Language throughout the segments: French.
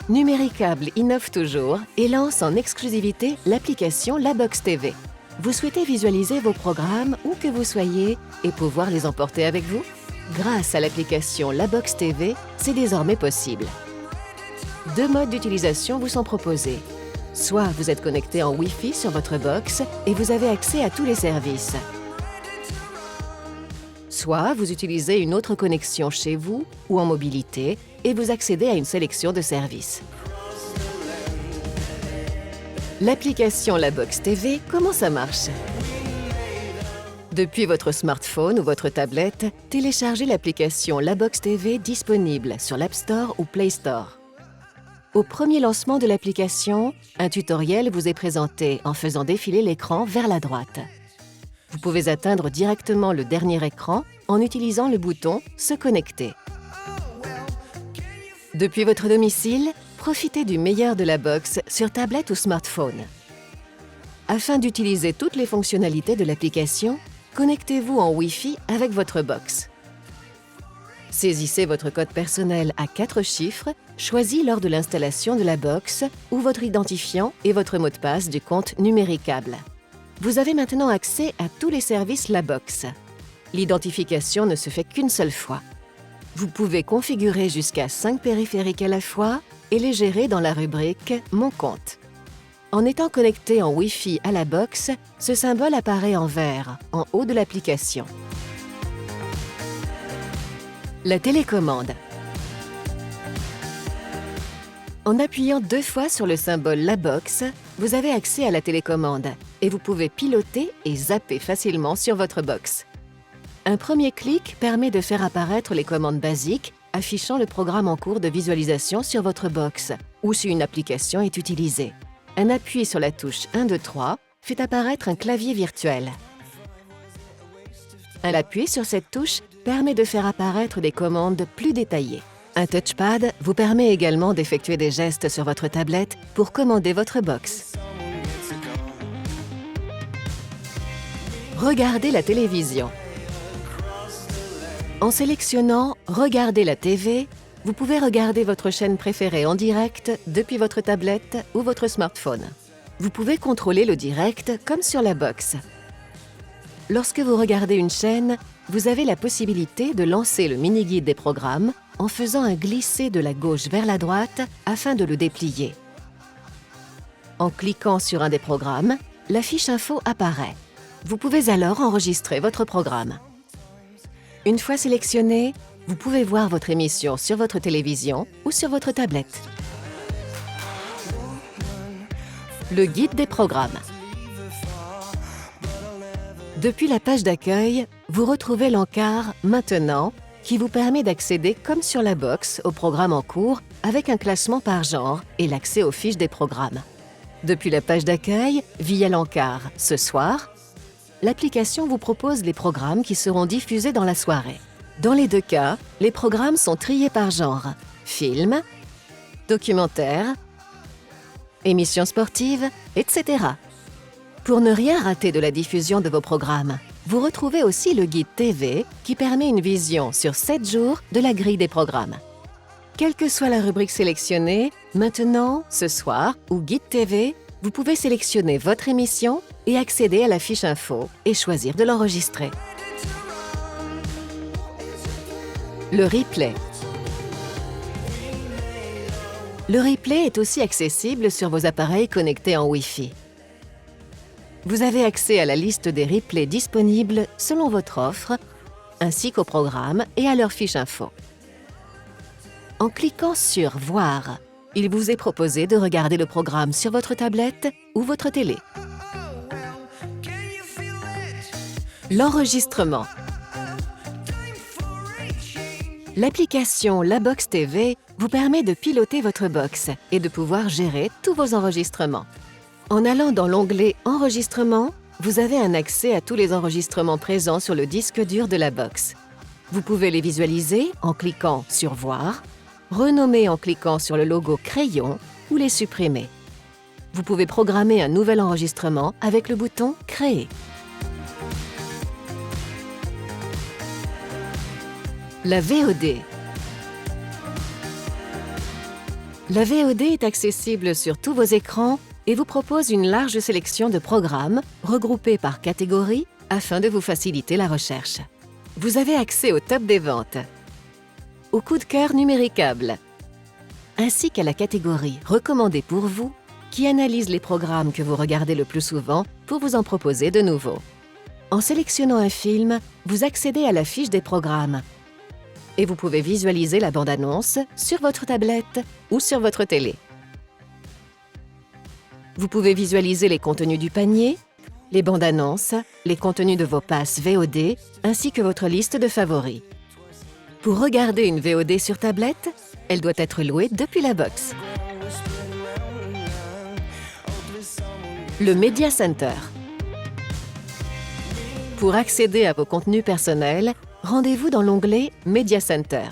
Numéricable innove toujours et lance en exclusivité l'application La Box TV. Vous souhaitez visualiser vos programmes où que vous soyez et pouvoir les emporter avec vous? Grâce à l'application La Box TV, c'est désormais possible. Deux modes d'utilisation vous sont proposés. Soit vous êtes connecté en Wi-Fi sur votre box et vous avez accès à tous les services. Soit vous utilisez une autre connexion chez vous ou en mobilité et vous accédez à une sélection de services. L'application La Box TV, comment ça marche? Depuis votre smartphone ou votre tablette, téléchargez l'application La Box TV disponible sur l'App Store ou Play Store. Au premier lancement de l'application, un tutoriel vous est présenté en faisant défiler l'écran vers la droite. Vous pouvez atteindre directement le dernier écran en utilisant le bouton « Se connecter ». Depuis votre domicile, profitez du meilleur de la box sur tablette ou smartphone. Afin d'utiliser toutes les fonctionnalités de l'application, connectez-vous en Wi-Fi avec votre box. Saisissez votre code personnel à 4 chiffres, choisi lors de l'installation de la box, ou votre identifiant et votre mot de passe du compte Numéricable. Vous avez maintenant accès à tous les services La Box. L'identification ne se fait qu'une seule fois. Vous pouvez configurer jusqu'à 5 périphériques à la fois et les gérer dans la rubrique « Mon compte ». En étant connecté en Wi-Fi à la box, ce symbole apparaît en vert, en haut de l'application. La télécommande. En appuyant 2 fois sur le symbole La Box, vous avez accès à la télécommande et vous pouvez piloter et zapper facilement sur votre box. Un premier clic permet de faire apparaître les commandes basiques affichant le programme en cours de visualisation sur votre box ou si une application est utilisée. Un appui sur la touche 1, 2, 3 fait apparaître un clavier virtuel. Un appui sur cette touche permet de faire apparaître des commandes plus détaillées. Un touchpad vous permet également d'effectuer des gestes sur votre tablette pour commander votre box. Regardez la télévision. En sélectionnant « Regarder la TV », vous pouvez regarder votre chaîne préférée en direct depuis votre tablette ou votre smartphone. Vous pouvez contrôler le direct comme sur la box. Lorsque vous regardez une chaîne, vous avez la possibilité de lancer le mini-guide des programmes en faisant un glisser de la gauche vers la droite afin de le déplier. En cliquant sur un des programmes, la fiche info apparaît. Vous pouvez alors enregistrer votre programme. Une fois sélectionné, vous pouvez voir votre émission sur votre télévision ou sur votre tablette. Le guide des programmes. Depuis la page d'accueil, vous retrouvez l'encart « Maintenant » qui vous permet d'accéder comme sur la box au programme en cours avec un classement par genre et l'accès aux fiches des programmes. Depuis la page d'accueil, via l'encart « Ce soir », l'application vous propose les programmes qui seront diffusés dans la soirée. Dans les deux cas, les programmes sont triés par genre – films, documentaires, émissions sportives, etc. Pour ne rien rater de la diffusion de vos programmes, vous retrouvez aussi le guide TV qui permet une vision sur 7 jours de la grille des programmes. Quelle que soit la rubrique sélectionnée, maintenant, ce soir ou guide TV, vous pouvez sélectionner votre émission et accéder à la fiche info et choisir de l'enregistrer. Le replay. Le replay est aussi accessible sur vos appareils connectés en Wi-Fi. Vous avez accès à la liste des replays disponibles selon votre offre, ainsi qu'aux programmes et à leur fiche info. En cliquant sur « Voir », il vous est proposé de regarder le programme sur votre tablette ou votre télé. L'enregistrement. L'application La Box TV vous permet de piloter votre box et de pouvoir gérer tous vos enregistrements. En allant dans l'onglet « Enregistrement », vous avez un accès à tous les enregistrements présents sur le disque dur de la box. Vous pouvez les visualiser en cliquant sur « Voir », renommer en cliquant sur le logo « Crayon » ou les supprimer. Vous pouvez programmer un nouvel enregistrement avec le bouton « Créer ». La VOD. La VOD est accessible sur tous vos écrans et vous propose une large sélection de programmes regroupés par catégorie afin de vous faciliter la recherche. Vous avez accès au top des ventes, au coup de cœur numéricable, ainsi qu'à la catégorie recommandée pour vous qui analyse les programmes que vous regardez le plus souvent pour vous en proposer de nouveaux. En sélectionnant un film, vous accédez à la fiche des programmes et vous pouvez visualiser la bande-annonce sur votre tablette ou sur votre télé. Vous pouvez visualiser les contenus du panier, les bandes-annonces, les contenus de vos passes VOD, ainsi que votre liste de favoris. Pour regarder une VOD sur tablette, elle doit être louée depuis la box. Le Media Center. Pour accéder à vos contenus personnels, rendez-vous dans l'onglet Media Center.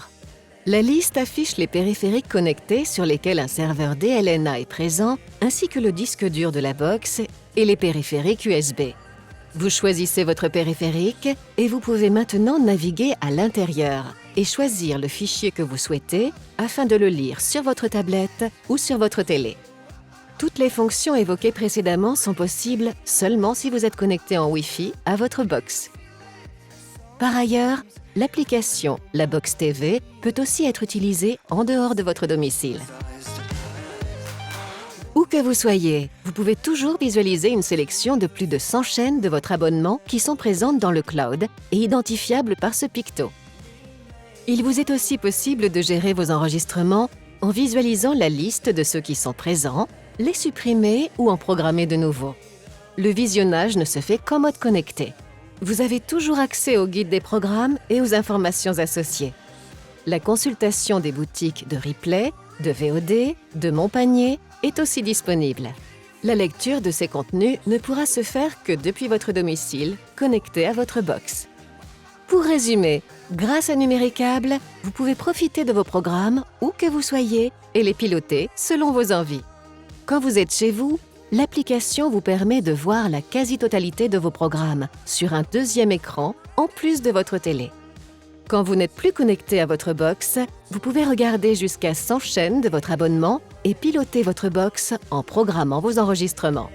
La liste affiche les périphériques connectés sur lesquels un serveur DLNA est présent, ainsi que le disque dur de la box et les périphériques USB. Vous choisissez votre périphérique et vous pouvez maintenant naviguer à l'intérieur et choisir le fichier que vous souhaitez afin de le lire sur votre tablette ou sur votre télé. Toutes les fonctions évoquées précédemment sont possibles seulement si vous êtes connecté en Wi-Fi à votre box. Par ailleurs, l'application La Box TV peut aussi être utilisée en dehors de votre domicile. Où que vous soyez, vous pouvez toujours visualiser une sélection de plus de 100 chaînes de votre abonnement qui sont présentes dans le cloud et identifiables par ce picto. Il vous est aussi possible de gérer vos enregistrements en visualisant la liste de ceux qui sont présents, les supprimer ou en programmer de nouveaux. Le visionnage ne se fait qu'en mode connecté. Vous avez toujours accès au guide des programmes et aux informations associées. La consultation des boutiques de replay, de VOD, de Mon Panier est aussi disponible. La lecture de ces contenus ne pourra se faire que depuis votre domicile, connecté à votre box. Pour résumer, grâce à Numéricable, vous pouvez profiter de vos programmes où que vous soyez et les piloter selon vos envies. Quand vous êtes chez vous, l'application vous permet de voir la quasi-totalité de vos programmes sur un deuxième écran en plus de votre télé. Quand vous n'êtes plus connecté à votre box, vous pouvez regarder jusqu'à 100 chaînes de votre abonnement et piloter votre box en programmant vos enregistrements.